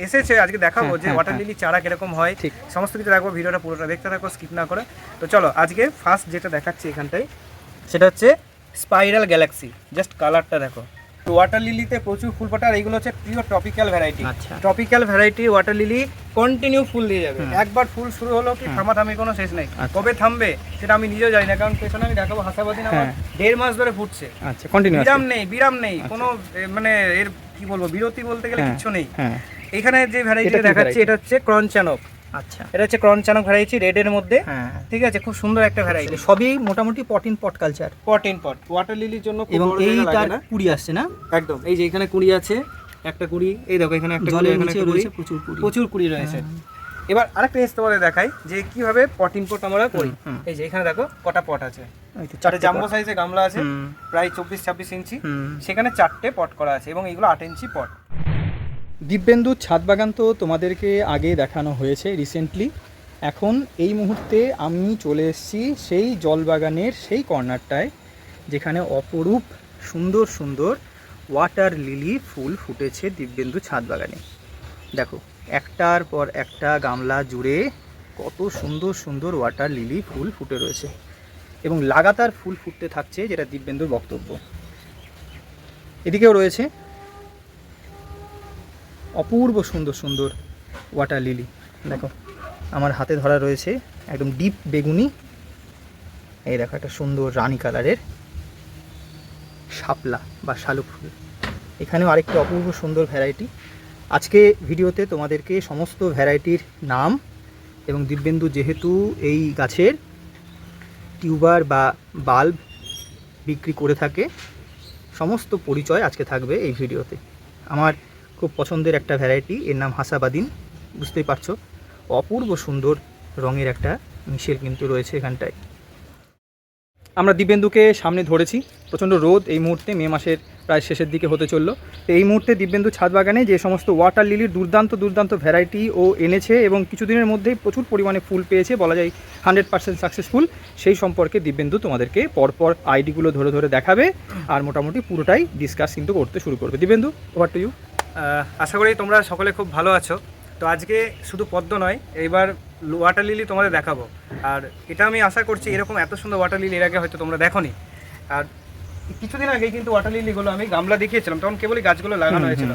এসেছে, আজকে দেখাবো যে ওয়াটার লিলি চারা কিরকম হয়, সমস্ত কিছু দেখবো। ভিডিওটা পুরোটা দেখতে থাকো, স্কিপ না করে। তো চলো আজকে ফার্স্ট যেটা দেখাচ্ছি এখানটায়, সেটা হচ্ছে স্পাইরাল গ্যালাক্সি। জাস্ট কালারটা দেখো। ওয়াটার লিলিতে প্রচুর ফুল ফোটে, আর এইগুলো হচ্ছে pure tropical variety. Tropical variety water lily continue ফুল দিয়ে যাবে। একবার ফুল শুরু হলো কি থামাথামি কোনো শেষ নেই। কবে থামবে সেটা আমি নিজেও জানি না, কারণ পেছনে আমি দেখাবো হাসাবাদিন আমার 1.5 মাস ধরে ফুটছে। বিরাম নেই কোনো, মানে এর কি বলবো, বিরতি বলতে গেলে কিছু নেই। এখানে যে ভ্যারাইটি দেখাচ্ছি এটা হচ্ছে ক্রঞ্চানক। আচ্ছা, এটা হচ্ছে ক্রঞ্চানক ভ্যারাইটি, রেডের মধ্যে। ঠিক আছে, খুব সুন্দর একটা ভ্যারাইটি। সবই মোটামুটি pot in pot culture, pot in pot water লিলির জন্য। এবং এই তার কুড়ি আসছে না, একদম। এই যে এখানে কুড়ি আছে, একটা কুড়ি, এই দেখো এখানে একটা কুড়ি, এখানে রয়েছে প্রচুর কুড়ি রয়েছে। এবার আরেকটা জিনিস তোমাদের দেখাই যে কিভাবে পট ইন পট আমরা করি। এই যে এখানে দেখো কটা পট আছে, চারটে জাম্বো সাইজের গামলা আছে, প্রায় 24-26 ইঞ্চি, সেখানে 4টে পট করা আছে, এবং এগুলো 8 ইঞ্চি পট। দিব্যেন্দুর ছাদ বাগান তো তোমাদেরকে আগে দেখানো হয়েছে রিসেন্টলি। এখন এই মুহূর্তে আমি চলে এসেছি সেই জলবাগানের সেই কর্নারটায় যেখানে অপরূপ সুন্দর সুন্দর ওয়াটার লিলি ফুল ফুটেছে দিব্যেন্দু ছাদ বাগানে। দেখো একটার পর একটা গামলা জুড়ে কত সুন্দর সুন্দর ওয়াটার লিলি ফুল ফুটে রয়েছে, এবং লাগাতার ফুল ফুটতে থাকছে, যেটা দিব্যেন্দুর বক্তব্য। এদিকেও রয়েছে অপূর্ব সুন্দর সুন্দর ওয়াটার লিলি। দেখো আমার হাতে ধরা রয়েছে একদম ডিপ বেগুনি, এই দেখো একটা সুন্দর রানী কালারের শাপলা বা শালুক ফুল। এখানেও আরেকটি অপূর্ব সুন্দর ভ্যারাইটি। আজকে ভিডিওতে তোমাদেরকে সমস্ত ভ্যারাইটির নাম, এবং দিব্যেন্দু যেহেতু এই গাছের টিউবার বা বাল্ব বিক্রি করে থাকে, সমস্ত পরিচয় আজকে থাকবে এই ভিডিওতে। আমার খুব পছন্দের একটা ভ্যারাইটি, এর নাম হাসাবাদিন। বুঝতেই পারছো অপূর্ব সুন্দর রঙের একটা মিশেল কিন্তু রয়েছে এখানটায়। আমরা দিব্যেন্দুকে সামনে ধরেছি, প্রচণ্ড রোদ এই মুহূর্তে, মে মাসের প্রায় শেষের দিকে হতে চললো। তো এই মুহূর্তে দিব্যেন্দু ছাদ বাগানে যে সমস্ত ওয়াটার লিলির দুর্দান্ত ভ্যারাইটি ও এনেছে, এবং কিছুদিনের মধ্যেই প্রচুর পরিমাণে ফুল পেয়েছে, বলা যায় 100% সাকসেসফুল, সেই সম্পর্কে দিব্যেন্দু তোমাদেরকে পরপর আইডিগুলো ধরে ধরে দেখাবে, আর মোটামুটি পুরোটাই ডিসকাস কিন্তু করতে শুরু করবে। Dibyendu, over to you. আশা করি তোমরা সকলে খুব ভালো আছো। তো আজকে শুধু পদ্ম নয়, এইবার ওয়াটার লিলি তোমাদের দেখাবো। আর এটা আমি আশা করছি এরকম এত সুন্দর ওয়াটার লিলি এর আগে হয়তো তোমরা দেখোনি। আর কিছুদিন আগে কিন্তু ওয়াটার লিলিগুলো আমি গামলা দেখিয়েছিলাম, তখন কেবলই গাছগুলো লাগানো হয়েছিল।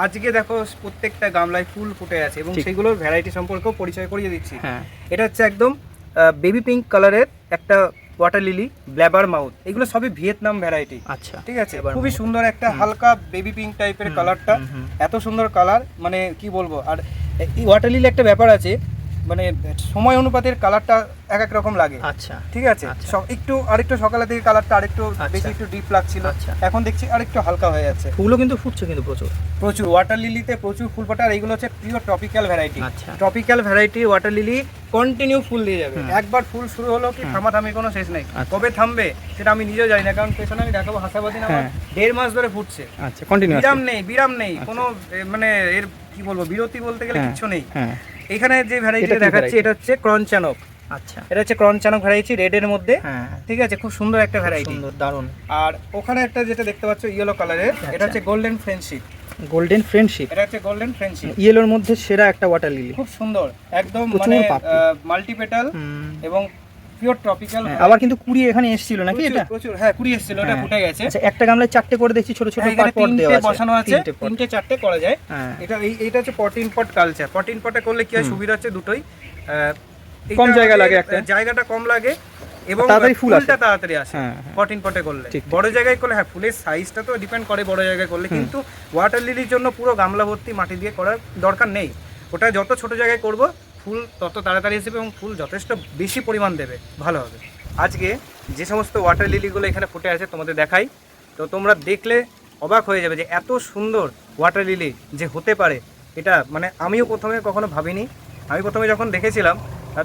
আজকে দেখো প্রত্যেকটা গামলায় ফুল ফুটে আছে, এবং সেগুলোর ভ্যারাইটি সম্পর্কেও পরিচয় করিয়ে দিচ্ছি। এটা হচ্ছে একদম বেবি পিঙ্ক কালারের একটা ওয়াটার লিলি, ব্ল্যাবার মাউথ। এগুলো সবই ভিয়েতনাম ভ্যারাইটি। আচ্ছা, ঠিক আছে, খুবই সুন্দর একটা হালকা বেবি পিঙ্ক টাইপের কালারটা, এত সুন্দর কালার, মানে কি বলবো। আর এই ওয়াটার লিলি একটা ব্যাপার আছে, মানে সময় অনুপাতের কালারটা এক এক রকম লাগে। আচ্ছা, ঠিক আছে, একটু আরেকটু সকালের দিকে কালারটা আরেকটু বেশি, একটু ডিপ লাগছিল, এখন দেখছি আরেকটু হালকা হয়ে যাচ্ছে। ফুলও কিন্তু ফুটছে, কিন্তু প্রচুর ওয়াটার লিলিতে প্রচুর ফুল ফোটে, আর এইগুলো হচ্ছে pure tropical variety. Tropical variety water lily continue ফুল দিয়ে যাবে। একবার ফুল শুরু হলো কি থামাথামি কোনো শেষ নেই। কবে থামবে সেটা আমি নিজেও জানি না, কারণ পেছনে আমি দেখাবো হাসাবাদিন আমার 1.5 মাস ধরে ফুটছে। আচ্ছা, কন্টিনিউ, বিরাম নেই কোনো, মানে এর কি বলবো, বিরতি বলতে গেলে কিছু নেই। এখানে যে ভ্যারাইটি দেখাচ্ছি এটা হচ্ছে ক্রঞ্চানক। আচ্ছা, এটা হচ্ছে ক্রঞ্চানক ভ্যারাইটি, রেডের মধ্যে। ঠিক আছে, খুব সুন্দর একটা ভ্যারাইটি, দারুণ। আর ওখানে একটা যেটা দেখতে পাচ্ছ ইয়েলো কালারের, এটা হচ্ছে গোল্ডেন ফ্রেন্ডশিপ। এটা হচ্ছে গোল্ডেন ফ্রেন্ডশিপ, ইয়েলোর মধ্যে সেরা একটা ওয়াটার লিলি, খুব সুন্দর, একদম মানে মাল্টিপেটাল এবং পিওর ট্রপিক্যাল। আবার কিন্তু কুড়ি এখানে এসেছিল নাকি? এটা প্রচুর, কুড়ি এসেছিল, ওটা ফুটে গেছে। আচ্ছা, একটা গামলায় 4টে করে দেখছি ছোট ছোট পট দেওয়া আছে, বসানো আছে, 3টে 4টে করা যায়। এটা হচ্ছে pot in pot culture. Pot in পটে করলে কি হয়, সুবিধা হচ্ছে দুটোই, কম জায়গা লাগে, একটা জায়গাটা কম লাগে, এবং ফুলটা তাড়াতাড়ি আসে পট ইন পটে করলে। বড় জায়গায় করলে ফুলের সাইজটা তো ডিপেন্ড করে বড় জায়গায় করলে, কিন্তু ওয়াটার লিলির জন্য পুরো গামলা ভর্তি মাটি দিয়ে করার দরকার নেই। ওটা যত ছোট জায়গায় করব ফুল তত তাড়াতাড়ি আসবে, এবং ফুল যথেষ্ট বেশি পরিমাণ দেবে, ভালো হবে। আজকে যে সমস্ত ওয়াটার লিলিগুলো এখানে ফুটে আছে তোমাদের দেখাই, তো তোমরা দেখলে অবাক হয়ে যাবে যে এত সুন্দর ওয়াটার লিলি যে হতে পারে। এটা মানে আমিও প্রথমে কখনো ভাবিনি। আমি প্রথমে যখন দেখেছিলাম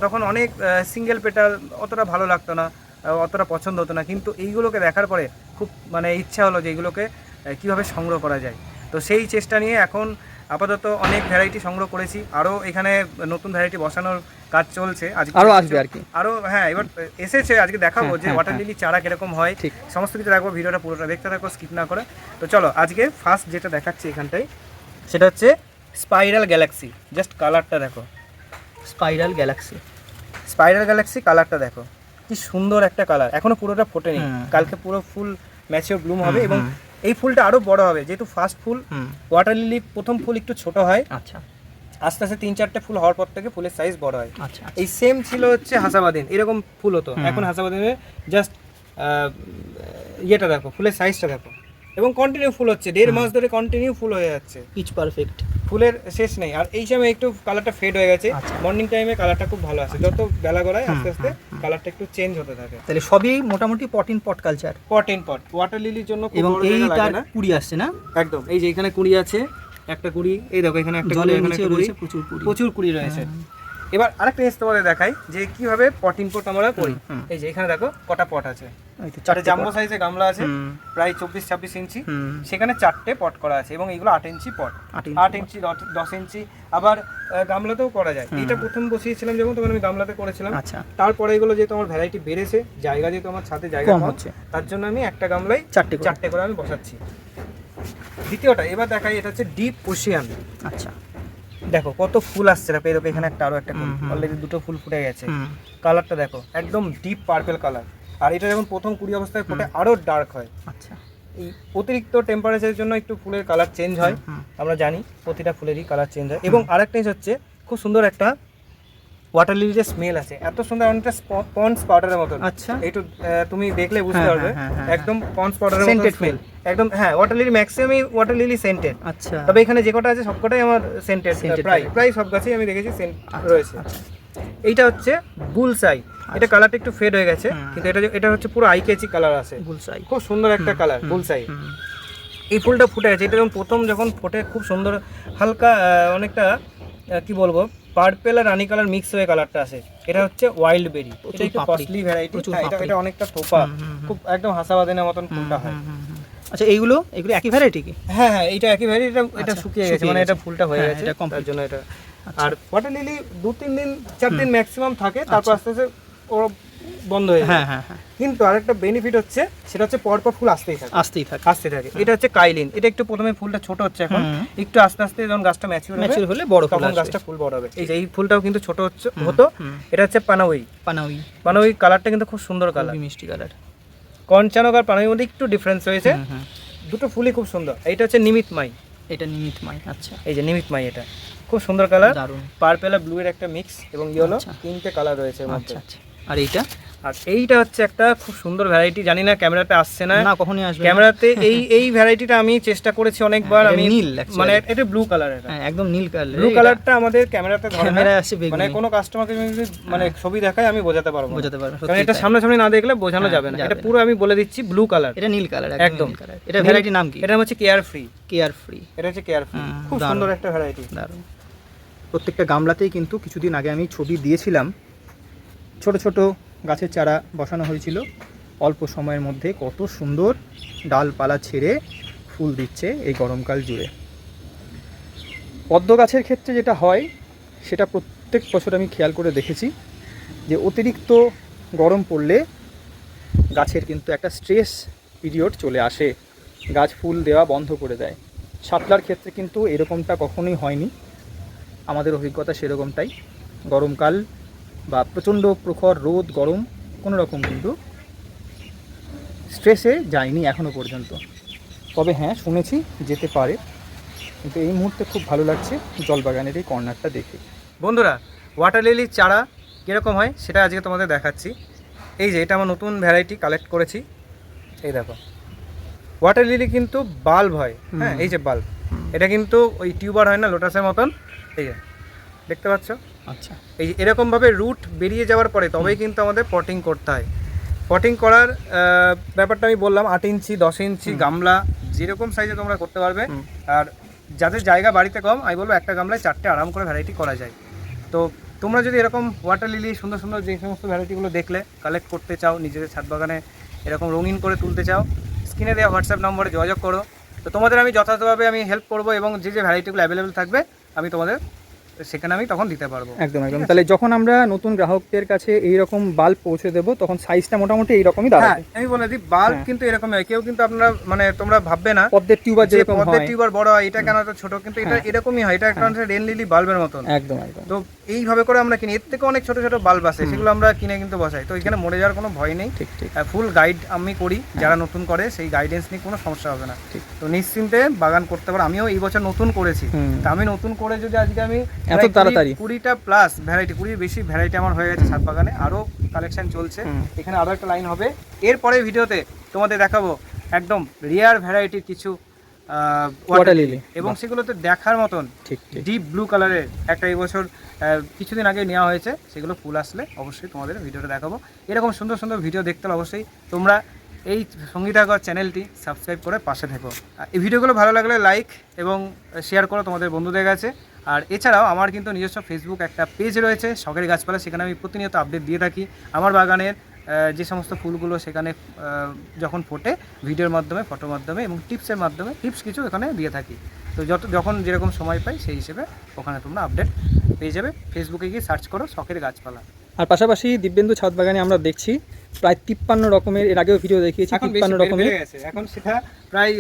তখন অনেক সিঙ্গেল পেটাল, অতটা ভালো লাগতো না, অতটা পছন্দ হতো না, কিন্তু এইগুলোকে দেখার পরে খুব মানে ইচ্ছা হলো যে এইগুলোকে কীভাবে সংগ্রহ করা যায়। তো সেই চেষ্টা নিয়ে এখন আপাতত অনেক ভ্যারাইটি সংগ্রহ করেছি, আরও এখানে নতুন ভ্যারাইটি বসানোর কাজ চলছে, আরও আসবে আর কি, আরও এবার এসেছে। আজকে দেখাবো যে ওয়াটার লিলি চারা কিরকম হয়, সমস্ত কিছু দেখবো। ভিডিওটা পুরোটা দেখতে থাকো, স্কিপ না করে। তো চলো আজকে ফার্স্ট যেটা দেখাচ্ছি এখানটায়, সেটা হচ্ছে স্পাইরাল গ্যালাক্সি, জাস্ট কালারটা দেখো, স্পাইরাল গ্যালাক্সি। স্পাইরাল গ্যালাক্সি কালারটা দেখো, কি সুন্দর একটা কালার, এখনো পুরোটা ফোটেনি, কালকে পুরো ফুল ম্যাচিওর ব্লুম হবে এবং এই ফুলটা আরো বড় হবে, যেহেতু ফার্স্ট ফুল। ওয়াটার লিলি প্রথম ফুল একটু ছোট হয়, আচ্ছা, আস্তে আস্তে 3-4টে ফুল হওয়ার পর থেকে ফুলের সাইজ বড় হয়। আচ্ছা, এই সেম ছিল হচ্ছে হাসাবাদিন, এরকম ফুল হতো, এখন হাসাবাদিনের জাস্ট ইয়েটা দেখো, ফুলের সাইজটা দেখো, এবং কন্টিনিউ ফুল হচ্ছে, 1.5 মাস ধরে কন্টিনিউ ফুল হয়ে যাচ্ছে, পিচ পারফেক্ট, ফুলের শেষ নেই। আর এই সময় একটু কালারটা ফেড হয়ে গেছে, আচ্ছা। মর্নিং টাইমে কালারটা খুব ভালো আসে, যত বেলা গড়ায় আস্তে আস্তে কালারটা একটু চেঞ্জ হতে থাকে। তাহলে সবই মোটামুটি pot in pot culture, pot in pot, water লিলির জন্য খুব এবং বড় জায়গা এইটার লাগে না। কুড়ি আসছে না একদম, এই যে এখানে কুড়ি আছে, একটা কুড়ি, এই দেখো এখানে একটা কুড়ি, জলের এখানে নিচে একটা কুড়ি, রয়েছে প্রচুর কুড়ি। প্রচুর কুড়ি রয়েছে। এবার আরেকটা জিনিস তোমাদের দেখাই যে কিভাবে পট ইন পট আমরা করি। এই যে এখানে দেখো কটা পট আছে, এই তো চারটে চারটে জাম্বো pot। সাইজে গামলা আছে, প্রায় 24-26 ইঞ্চি, হুম, সেখানে 4টে পট করা আছে এবং এগুলো 8 ইঞ্চি পট, 8 ইঞ্চি 10 ইঞ্চি, আবার গামলাতেও করা যায়। এটা প্রথম বসিয়েছিলাম যখন, তখন আমি গামলাতে করেছিলাম। আচ্ছা, তারপরে এগুলো যেহেতু আমার ভ্যারাইটি বেড়েছে, জায়গা যেহেতু আমার ছাদে জায়গা কম কম হচ্ছে, তার জন্য আমি একটা গামলায় 4টে করে আমি বসাচ্ছি। দ্বিতীয়টা এবার দেখাই, এটা হচ্ছে ডিপ ওশিয়ান। আচ্ছা, দেখো কত ফুল আসছে, দেখো এই দেখো এখানে একটা, আরো একটা ফুল, অলরেডি 2টো ফুল ফুটে গেছে। কালারটা দেখো, একদম ডিপ পার্পল কালার, আর এটা যখন প্রথম কুড়ি অবস্থায় ফোটে আরো ডার্ক হয়। আচ্ছা, এই অতিরিক্ত টেম্পারেচারের জন্য একটু ফুলের কালার চেঞ্জ হয়, আমরা জানি প্রতিটা ফুলেরই কালার চেঞ্জ হয়। এবং আরেকটা জিনিস হচ্ছে, খুব সুন্দর একটা ওয়াটার লিলির যে স্মেল আছে, এত সুন্দর, অনেকটা পন্ডস পাউডারের মতন। আচ্ছা, একটু তুমি দেখলে বুঝতে পারবে, একদম পন্ডস পাউডারের মতন Scented স্মেল, একদম। হ্যাঁ, ওয়াটার লিলি ম্যাক্সিমামই ওয়াটার লিলি সেন্টেড, আচ্ছা, তবে এখানে যে কটা আছে সবকটাই আমার সেন্টেড, প্রায় সব গাছেই আমি দেখেছি সেন্ট রয়েছে। এইটা হচ্ছে বুলসাই, এটা কালারটা একটু ফেড হয়ে গেছে, কিন্তু এটা হচ্ছে পুরো আই ক্যাচি কালার আছে, বুলসাই, খুব সুন্দর একটা কালার বুলসাই। এই ফুলটা ফুটে গেছে, এটা যখন ফোটে খুব সুন্দর, হালকা অনেকটা কি বলবো, পার্পেল আর রানি কালার মিক্স হয়ে কালারটা আসে। এটা হচ্ছে ওয়াইল্ড বেরি, এটা একটু কস্টলি ভ্যারাইটি, এটা অনেকটা থোপা, খুব একদম হাসাবাদিনের মতন ফুলটা হয়। আচ্ছা, এগুলো একই ভ্যারাইটি কি? হ্যাঁ হ্যাঁ, এইটা একই ভ্যারাইটি, এটা শুকিয়ে গেছে, মানে এটা ফুলটা হয়ে গেছে, এটা তার জন্য এটা। আর ওয়াটার লিলি 2-3 দিন 4 দিন ম্যাক্সিমাম থাকে, তারপর আস্তে আস্তে ওরা বন্ধ হয়ে যায়। হ্যাঁ হ্যাঁ হ্যাঁ, কিন্তু আরেকটা বেনিফিট হচ্ছে, সেটা হচ্ছে পরপর ফুল আসতেই থাকে। এটা হচ্ছে কাইলিন, এটা একটু প্রথমে ফুলটা ছোট হচ্ছে, এখন একটু আস্তে আস্তে যখন গাছটা ম্যাচিউর হলে বড়, তখন গাছটা ফুল বড় হবে। এই যে এই ফুলটাও কিন্তু ছোট হতো, এটা হচ্ছে পানাউই কালারটা কিন্তু খুব সুন্দর কালার, মিষ্টি কালার। কনচানক আর পানাউইর মধ্যে একটু ডিফারেন্স রয়েছে, দুটো ফুলই খুব সুন্দর। এইটা হচ্ছে নিমিতমাই, এটা নিমিতমাই। আচ্ছা, এই যে নিমিতমাই, এটা খুব সুন্দর কালার, দারুণ, পার্পল আর ব্লু এর একটা মিক্স এবং ইয়েলো, 3টে কালার রয়েছে এর মধ্যে। আচ্ছা, আর এইটা হচ্ছে একটা খুব সুন্দর ভ্যারাইটি, জানি না ক্যামেরাতে আসছে না, কখনই আসবে ক্যামেরাতে। এই ভ্যারাইটিটা আমি চেষ্টা করেছি অনেকবার, আমি নীল, মানে এটা ব্লু কালার, এটা একদম নীল কালার, ব্লু কালারটা আমাদের ক্যামেরাতে ধরে না, ক্যামেরায় আসে বেগুনি, মানে কোনো কাস্টমারকে যদি মানে ছবি দেখায় আমি বোঝাতে পারবো, কারণ এটা সত্যি সামনাসামনি না দেখলে বোঝানো যাবে না। এটা পুরো আমি বলে দিচ্ছি ব্লু কালার, এটা নীল কালার, একদম। এটা ভ্যারাইটি নাম কি? এটা হচ্ছে কেয়ার ফ্রি, এটা হচ্ছে কেয়ার ফ্রি, খুব সুন্দর একটা ভ্যারাইটি, দারুণ। প্রত্যেকটা গামলাতেই কিন্তু কিছুদিন আগে আমি ছবি দিয়েছিলাম, ছোট ছোট গাছের চারা বসানো হয়েছিল, অল্প সময়ের মধ্যে কত সুন্দর ডালপালা ছেড়ে ফুল দিচ্ছে এই গরমকাল জুড়ে। পদ্ম গাছের ক্ষেত্রে যেটা হয়, সেটা প্রত্যেক বছর আমি খেয়াল করে দেখেছি যে অতিরিক্ত গরম পড়লে গাছের কিন্তু একটা স্ট্রেস পিরিয়ড চলে আসে, গাছ ফুল দেওয়া বন্ধ করে দেয়। শাপলার ক্ষেত্রে কিন্তু এরকমটা কখনোই হয়নি, আমাদের অভিজ্ঞতা সেরকমটাই। গরমকাল বা প্রচণ্ড প্রখর রোদ গরম কোনো রকম কিন্তু স্ট্রেসে যায়নি এখনও পর্যন্ত। তবে হ্যাঁ, শুনেছি যেতে পারে, কিন্তু এই মুহূর্তে খুব ভালো লাগছে জলবাগানের এই কর্নারটা দেখে। বন্ধুরা, ওয়াটার লিলির চারা কীরকম হয় সেটা আজকে তোমাদের দেখাচ্ছি। এই যে এটা আমার নতুন ভ্যারাইটি কালেক্ট করেছি, এই দেখো ওয়াটার লিলি কিন্তু বাল্ব হয়, হ্যাঁ এই যে বাল্ব, এটা কিন্তু ওই টিউবার হয় না লোটাসের মতন, এই যে দেখতে পাচ্ছ। আচ্ছা, এই এরকমভাবে রুট বেরিয়ে যাওয়ার পরে তবেই কিন্তু আমাদের পটিং করতে হয়। পটিং করার ব্যাপারটা আমি বললাম, 8 ইঞ্চি 10 ইঞ্চি গামলা যেরকম সাইজে তোমরা করতে পারবে। আর যাদের জায়গা বাড়িতে কম, আমি বলবো একটা গামলায় 4টে আরাম করে ভ্যারাইটি করা যায়। তো তোমরা যদি এরকম ওয়াটার লিলি সুন্দর সুন্দর যে সমস্ত ভ্যারাইটিগুলো দেখলে কালেক্ট করতে চাও, নিজেদের ছাদ বাগানে এরকম রঙিন করে তুলতে চাও, স্ক্রিনে দেওয়া হোয়াটসঅ্যাপ নম্বরে যোগাযোগ করো। তো তোমাদের আমি যথাযথভাবে আমি হেল্প করবো এবং যে ভ্যারাইটিগুলো অ্যাভেলেবেল থাকবে আমি তোমাদের সেখানে আমি তখন দিতে পারবো। একদম একদম। তাহলে যখন আমরা নতুন গ্রাহকদের কাছে এইরকম বাল্ব পৌঁছে দেবো তখন সাইজটা মোটামুটি এইরকমই দাঁড়াবে। আমি বলে দিই বাল্ব কিন্তু এরকমই হয়, কেউ কিন্তু আপনারা মানে তোমরা ভাববে না পদ্মের টিউবার যেরকম হয়, পদ্মের টিউবার বড় হয়, এটা কেন এত ছোট, কিন্তু এটা এরকমই হয়, এটা একটা রেন লিলি বাল্বের মতন। একদম একদম। তো এইভাবে করে আমরা কিনি, এর থেকে অনেক ছোট ছোট বাল্ব আছে, সেগুলো আমরা কিনে কিন্তু বসাই, তো এখানে মরে যাওয়ার কোনো ভয় নেই। ঠিক ঠিক। ফুল গাইড আমি করি, যারা নতুন করে সেই গাইডেন্স নিয়ে কোনো সমস্যা হবে না। তো নিশ্চিন্তে বাগান করতে পারো। আমিও এই বছর নতুন করেছি, তা আমি নতুন করে যদি আজকে আমি এত তাড়াতাড়ি 20টা প্লাস ভ্যারাইটি, 20 বেশি ভ্যারাইটি আমার হয়ে গেছে ছাদ বাগানে, আরও কালেকশন চলছে, এখানে আরও একটা লাইন হবে। এরপরে ভিডিওতে তোমাদের দেখাবো একদম রিয়ার ভ্যারাইটির কিছু ওয়াটার লিলি, এবং সেগুলোতে দেখার মতন ডিপ ব্লু কালারের একটা এই বছর কিছুদিন আগে নেওয়া হয়েছে, সেগুলো ফুল আসলে অবশ্যই তোমাদের ভিডিওটা দেখাবো। এরকম সুন্দর সুন্দর ভিডিও দেখতে হলে অবশ্যই তোমরা এই সঙ্গীতাগর চ্যানেলটি সাবস্ক্রাইব করে পাশে থেকো। এই ভিডিওগুলো ভালো লাগলে লাইক এবং শেয়ার করো তোমাদের বন্ধুদের কাছে। আর এছাড়াও আমার কিন্তু নিজস্ব ফেসবুক একটা পেজ রয়েছে শখের গাছপালা, সেখানে আমি প্রতিনিয়ত আপডেট দিয়ে থাকি আমার বাগানের যে সমস্ত ফুলগুলো সেখানে যখন ফোটে ভিডিওর মাধ্যমে, ফটোর মাধ্যমে এবং টিপসের মাধ্যমে টিপস কিছু এখানে দিয়ে থাকি। তো যখন যেরকম সময় পাই সেই হিসেবে ওখানে তোমরা আপডেট পেয়ে যাবে। ফেসবুকে গিয়ে সার্চ করো শখের গাছপালা। আর পাশাপাশি দিব্যেন্দু ছাদ বাগানে আমরা দেখছি প্রায় 53 রকমের, এর আগেও ভিডিও দেখিয়েছি, 53 রকমের, এখন সেটা প্রায়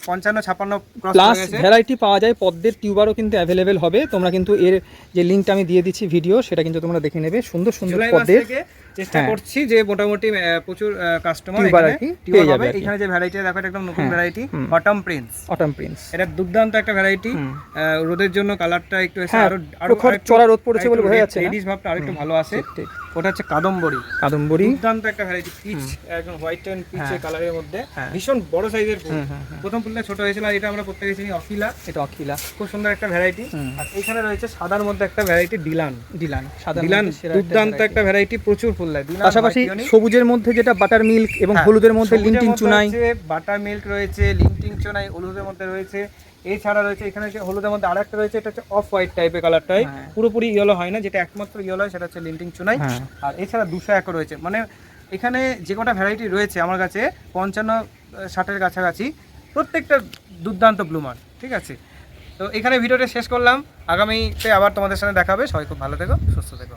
55-56 প্লাস ভ্যারাইটি পাওয়া যায়। পদ্মের টিউবারও কিন্তু অ্যাভেলেবেল হবে, তোমরা কিন্তু এর যে লিঙ্কটা আমি দিয়ে দিচ্ছি ভিডিও, সেটা কিন্তু তোমরা দেখে নেবে। সুন্দর সুন্দর পদ্মের চেষ্টা করছি যে মোটামুটি প্রচুর কাস্টমার পেয়ে যাবে। এখানে যে ভ্যারাইটি দেখো একদম নতুন variety autumn Prince. Autumn Prince এটা দুর্দান্ত একটা ভ্যারাইটি, রোদের জন্য কালারটা একটু আরো চড়া রোদ পড়েছে বলে বোঝা যাচ্ছে না, রেডিশ ভাবটা আরেকটু ভালো আসে। ওটা হচ্ছে কাদম্বরী। দুর্দান্ত একটা ভ্যারাইটি, পিচ একদম হোয়াইট এন্ড পিচ কালারের মধ্যে, ভীষণ বড় সাইজের ফুল। প্রথম ফুলটা ছোট হয়েছিল, আর এটা আমরা প্রত্যেকে চিনি অকিলা। এটা অকিলা খুব সুন্দর একটা ভ্যারাইটি। আর এখানে রয়েছে সাদার মধ্যে একটা ভ্যারাইটি ডিলান। দুর্দান্ত একটা ভ্যারাইটি, প্রচুর ফুল দেয়। পাশাপাশি সবুজের মধ্যে যেটা বাটার মিল্ক এবং হলুদের মধ্যে লিংটিং চুনাই, বাটার মিল্ক রয়েছে, লিংটিং চুনাই হলুদের মধ্যে রয়েছে। এছাড়া রয়েছে এখানে যে হলুদের মধ্যে আরেকটা রয়েছে, এটা হচ্ছে অফ হোয়াইট টাইপের কালারটাই, পুরোপুরি ইয়েলো হয় না, যেটা একমাত্র ইয়েলো হয় সেটা হচ্ছে লিংটিং চুনাই। আর এছাড়া 201 রয়েছে। মানে এখানে যে কটা ভ্যারাইটি রয়েছে আমার কাছে 55-60-এর কাছাকাছি, প্রত্যেকটা দুর্দান্ত ব্লুমার। ঠিক আছে, তো এখানে ভিডিওটা শেষ করলাম, আগামীতে আবার তোমাদের সাথে দেখা হবে। সবাই খুব ভালো থেকো, সুস্থ থেকো।